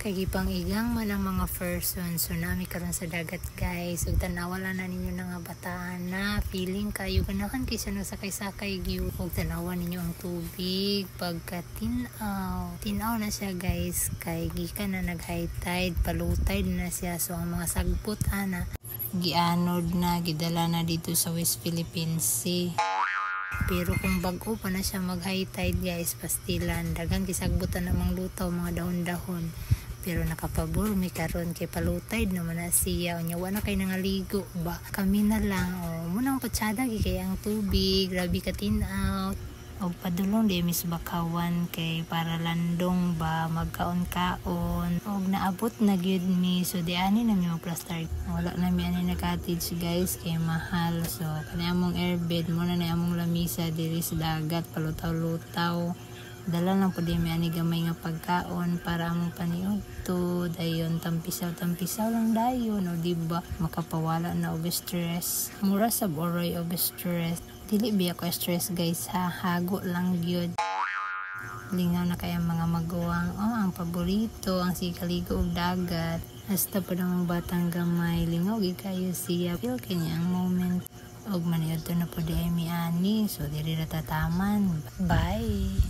Kay gipang igang man ang mga person, tsunami karon sa dagat guys. Ug tanawa lang na ninyo nga bataan na feeling kayo ganahan kaysa nagsakay-sakay gyud. Ug tanawa ninyo ang tubig pagka tinaw. Tinaw na siya guys kay gikan na nag high tide, low tide na siya. So ang mga sagbot ana gianod na gidala na dito sa West Philippine Sea. Pero kung bag-o pa na siya mag high tide guys, pastilan dagang gisagbutan namang lutaw mga dahon-dahon. Pero nakapabor mi karon kay palutide naman na siya unya wala kay nangaligo ba kami na lang munang patsada kay ang tubig grabe ka tinaw og padulong di mis bakawan kay para landong ba magkaon-kaon og naabot na gyud mi so di ani na mi magplaster wala na mi ani na cottage guys kay mahal so kani among airbed muna na among lamisa diri sa dagat palutaw-lutaw. Dala lang po din may ani gamay nga pagkaon para among paniudto dayon tampisaw lang dayon o diba makapawala na og stress mura sa boroy og stress dili biya ko stress guys ha hago lang gyud lingaw na kay ang mga maguwang ang paborito ang sikaligo og dagat hasta pa namang batang gamay lingaw gyud kayo siya feel kanya ang moment og maniudto na po di ay mi ani so diri ra tataman bye.